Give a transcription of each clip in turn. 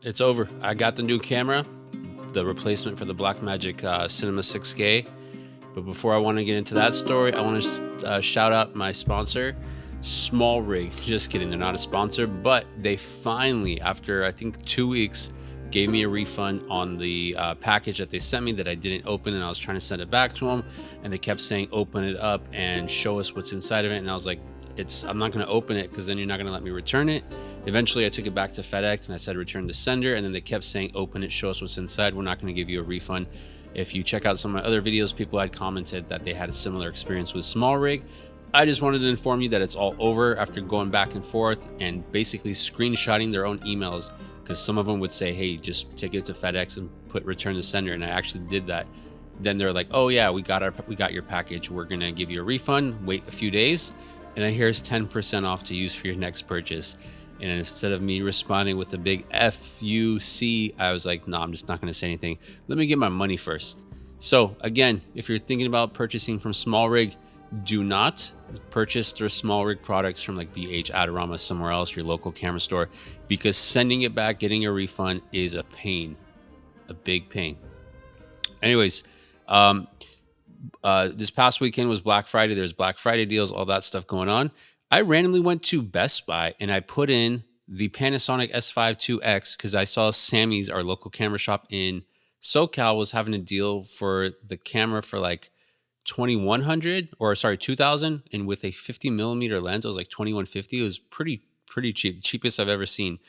It's over. I got the new camera, the replacement for the Blackmagic Cinema 6K. But before I want to get into that story, I want to shout out my sponsor, Small Rig. Just kidding, they're not a sponsor, but they finally, after I think 2 weeks, gave me a refund on the package that they sent me that I didn't open, and I was trying to send it back to them, and they kept saying open it up and show us what's inside of it, and I was like, I'm not going to open it because then you're not going to let me return it. Eventually I took it back to FedEx and I said return to sender, and then they kept saying open it, show us what's inside, we're not going to give you a refund. If you check out some of my other videos, people had commented that they had a similar experience with Small Rig. I just wanted to inform you that it's all over after going back and forth and basically screenshotting their own emails, because some of them would say, hey, just take it to FedEx and put return to sender, and I actually did that. Then they're like, oh yeah, we got your package, we're gonna give you a refund, wait a few days, and then here's 10% off to use for your next purchase. And instead of me responding with a big FUC, I was like, no, I'm just not going to say anything. Let me get my money first. So again, if you're thinking about purchasing from Small Rig, do not purchase their Small Rig products from like BH, Adorama, somewhere else, your local camera store, because sending it back, getting a refund is a pain, a big pain. Anyways, this past weekend was Black Friday. There's Black Friday deals, all that stuff going on. I randomly went to Best Buy and I put in the Panasonic S5iix because I saw Sammy's, our local camera shop in SoCal, was having a deal for the camera for like 2000, and with a 50mm lens, it was like 2150. It was pretty cheap, cheapest I've ever seen.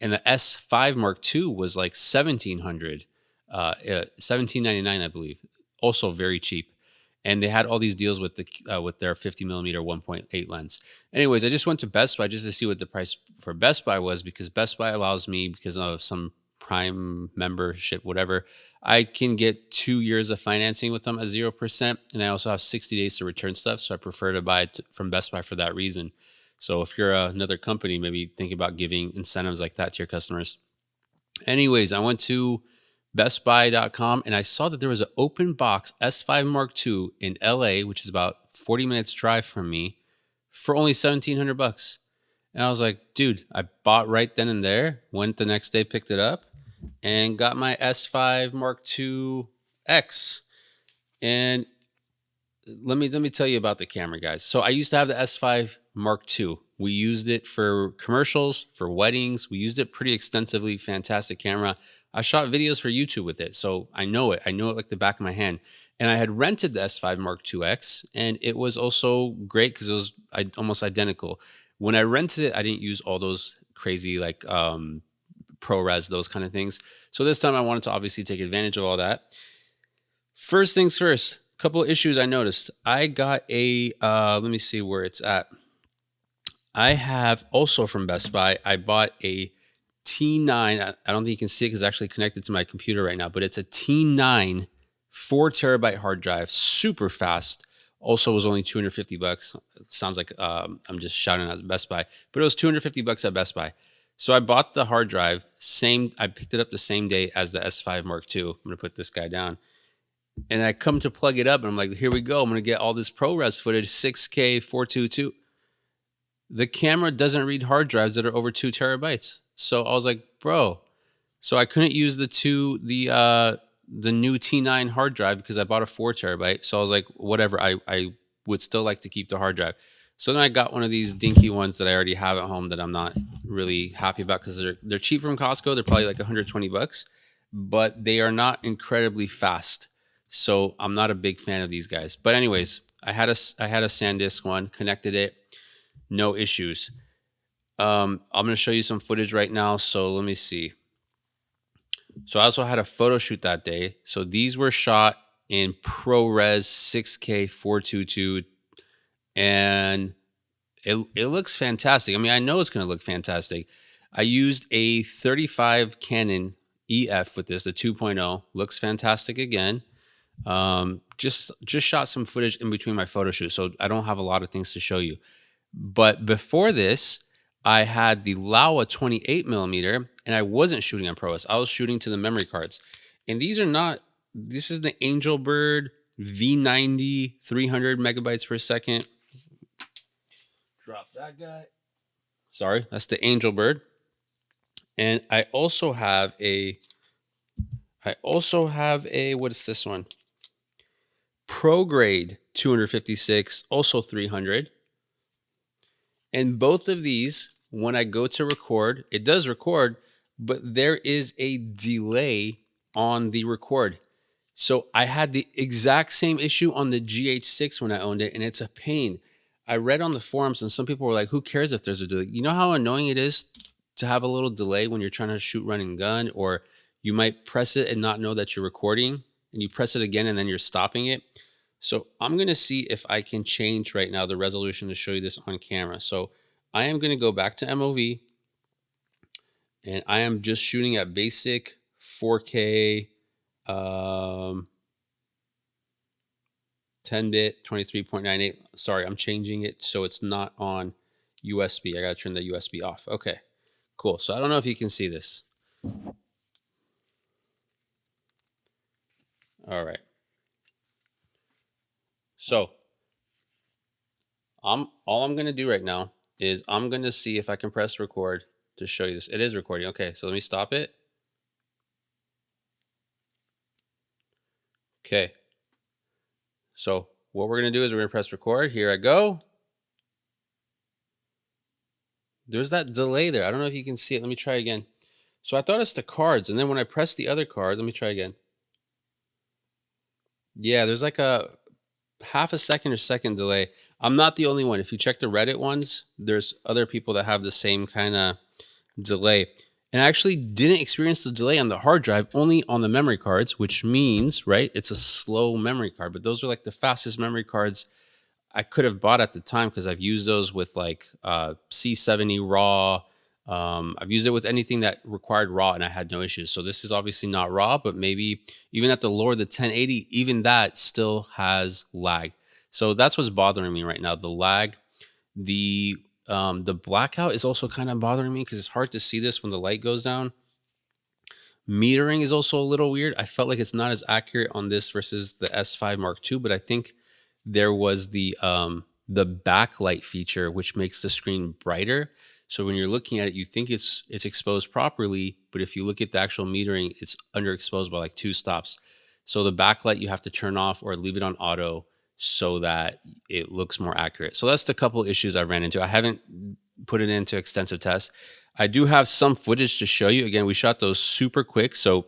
And the S5 Mark II was like 1700, 1799, I believe. Also very cheap. And they had all these deals with their 50mm 1.8 lens. Anyways, I just went to Best Buy just to see what the price for Best Buy was, because Best Buy allows me, because of some Prime membership, whatever, I can get 2 years of financing with them at 0%. And I also have 60 days to return stuff. So I prefer to buy it from Best Buy for that reason. So if you're another company, maybe think about giving incentives like that to your customers. Anyways, I went to bestbuy.com and I saw that there was an open box S5 Mark II in LA, which is about 40 minutes drive from me, for only $1,700. And I was like, dude, I bought right then and there, went the next day, picked it up, and got my S5 Mark II X. And let me tell you about the camera, guys. So I used to have the S5 Mark II. We used it for commercials, for weddings. We used it pretty extensively. Fantastic camera. I shot videos for YouTube with it, so I know it. I know it like the back of my hand. And I had rented the S5 Mark IIX, and it was also great because it was almost identical. When I rented it, I didn't use all those crazy like ProRes, those kind of things. So this time I wanted to obviously take advantage of all that. First things first, a couple of issues I noticed. I got a, let me see where it's at. I have also from Best Buy, I bought a T9. I don't think you can see it because it's actually connected to my computer right now, but it's a T9 4TB hard drive, super fast. Also was only $250. It sounds like I'm just shouting at Best Buy, but it was $250 at Best Buy. So I bought the hard drive. I picked it up the same day as the S5 Mark II. I'm gonna put this guy down, and I come to plug it up, and I'm like, here we go. I'm gonna get all this ProRes footage, 6K 422. The camera doesn't read hard drives that are over 2 terabytes. So I was like, bro. So I couldn't use the new T9 hard drive because I bought a 4 terabyte. So I was like, whatever. I would still like to keep the hard drive. So then I got one of these dinky ones that I already have at home that I'm not really happy about because they're cheap from Costco. They're probably like $120, but they are not incredibly fast. So I'm not a big fan of these guys. But anyways, I had a SanDisk one, connected it. No issues. I'm going to show you some footage right now. So let me see. So I also had a photo shoot that day. So these were shot in ProRes 6K 422. And it looks fantastic. I mean, I know it's going to look fantastic. I used a 35 Canon EF with this, the 2.0. Looks fantastic again. Just shot some footage in between my photo shoot. So I don't have a lot of things to show you. But before this, I had the Laowa 28mm, and I wasn't shooting on ProRes. I was shooting to the memory cards. And these are not, this is the Angelbird V90, 300 megabytes per second. Drop that guy. Sorry, that's the Angelbird. And I also have a what is this one? Pro grade 256, also 300. And both of these, when I go to record, it does record, but there is a delay on the record. So I had the exact same issue on the GH6 when I owned it, and it's a pain. I read on the forums, and some people were like, "Who cares if there's a delay?" You know how annoying it is to have a little delay when you're trying to shoot, run, and gun, or you might press it and not know that you're recording, and you press it again, and then you're stopping it. So I'm gonna see if I can change right now the resolution to show you this on camera. So I am gonna go back to MOV, and I am just shooting at basic 4K. 10-bit 23.98. Sorry, I'm changing it so it's not on USB. I got to turn the USB off. Okay, cool. So I don't know if you can see this. All right. So all I'm going to do right now is I'm going to see if I can press record to show you this. It is recording. Okay, so let me stop it. Okay. So what we're going to do is we're going to press record. Here I go. There's that delay there. I don't know if you can see it. Let me try again. So I thought it's the cards, and then when I press the other card, let me try again. Yeah, there's like a half a second or second delay. I'm not the only one. If you check the Reddit ones, there's other people that have the same kind of delay. And I actually didn't experience the delay on the hard drive, only on the memory cards, which means, right, it's a slow memory card. But those are like the fastest memory cards I could have bought at the time because I've used those with like C70 RAW. I've used it with anything that required RAW and I had no issues. So this is obviously not RAW, but maybe even at the lower, the 1080, even that still has lag. So that's what's bothering me right now. The lag, the blackout is also kind of bothering me because it's hard to see this when the light goes down. Metering is also a little weird. I felt like it's not as accurate on this versus the S5 Mark II, but I think there was the backlight feature which makes the screen brighter. So when you're looking at it, you think it's exposed properly, but if you look at the actual metering, it's underexposed by like 2 stops. So the backlight you have to turn off or leave it on auto so that it looks more accurate. So that's the couple issues I ran into. I haven't put it into extensive tests. I do have some footage to show you. Again, we shot those super quick. So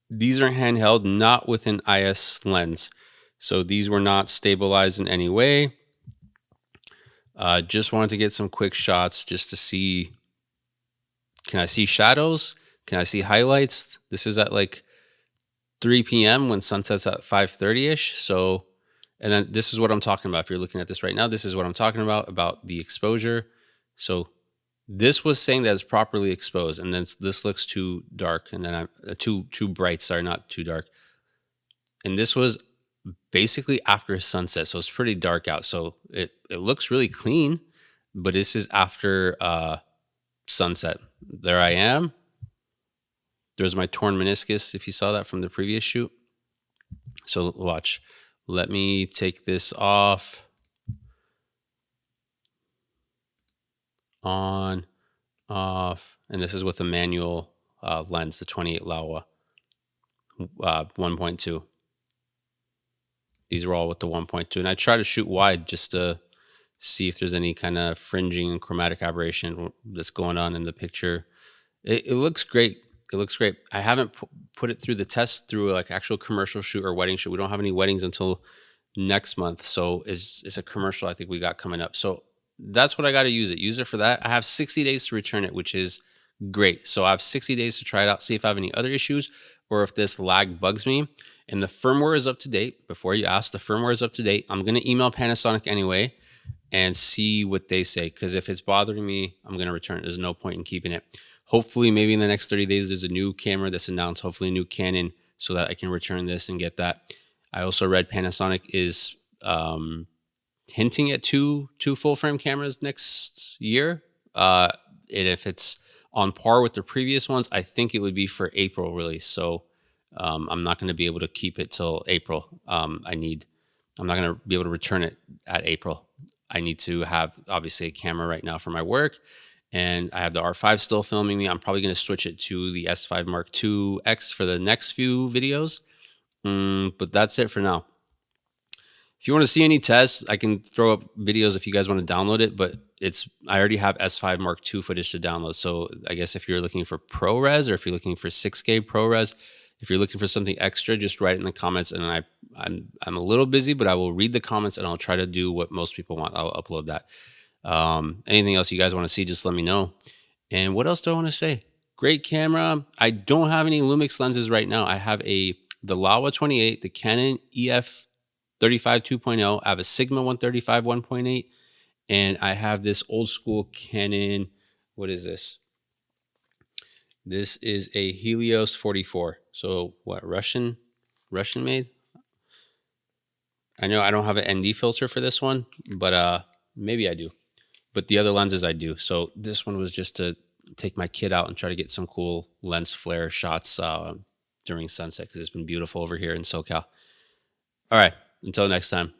these are handheld, not with an IS lens. So these were not stabilized in any way. Just wanted to get some quick shots just to see, can I see shadows? Can I see highlights? This is at like 3 p.m. when sunset's at 5:30-ish. So, and then this is what I'm talking about. If you're looking at this right now, this is what I'm talking about the exposure. So this was saying that it's properly exposed, and then this looks too dark, and then I'm too bright. Sorry, not too dark. And this was basically after sunset, so it's pretty dark out. So it looks really clean, but this is after sunset. There I am. There's my torn meniscus, if you saw that from the previous shoot. So watch. Let me take this off. On, off, and this is with a manual lens, the 28 Laowa 1.2. These are all with the 1.2, and I try to shoot wide just to see if there's any kind of fringing and chromatic aberration that's going on in the picture. It looks great. It looks great. I haven't put it through the test through like actual commercial shoot or wedding shoot. We don't have any weddings until next month, so it's a commercial I think we got coming up. So that's what I got to use it. Use it for that. I have 60 days to return it, which is great. So I have 60 days to try it out, see if I have any other issues or if this lag bugs me. And the firmware is up to date. Before you ask, the firmware is up to date. I'm going to email Panasonic anyway and see what they say. Because if it's bothering me, I'm going to return it. There's no point in keeping it. Hopefully, maybe in the next 30 days, there's a new camera that's announced, hopefully a new Canon, so that I can return this and get that. I also read Panasonic is hinting at two full frame cameras next year. And if it's on par with the previous ones, I think it would be for April release. So I'm not going to be able to keep it till April. I'm not going to be able to return it at April. I need to have obviously a camera right now for my work, and I have the R5 still filming me. I'm probably going to switch it to the S5 Mark II X for the next few videos. But that's it for now. If you want to see any tests, I can throw up videos if you guys want to download it, but I already have S5 Mark II footage to download. So I guess if you're looking for ProRes, or if you're looking for 6K ProRes, if you're looking for something extra, just write it in the comments. And I'm a little busy, but I will read the comments and I'll try to do what most people want. I'll upload that. Anything else you guys want to see, just let me know. And what else do I want to say? Great camera. I don't have any Lumix lenses right now. I have the Laowa 28, the Canon EF 35 2.0. I have a Sigma 135 1.8, and I have this old school Canon. What is this? This is a Helios 44. So what, Russian made? I know I don't have an ND filter for this one, but maybe I do. But the other lenses I do. So this one was just to take my kid out and try to get some cool lens flare shots during sunset, because it's been beautiful over here in SoCal. All right, until next time.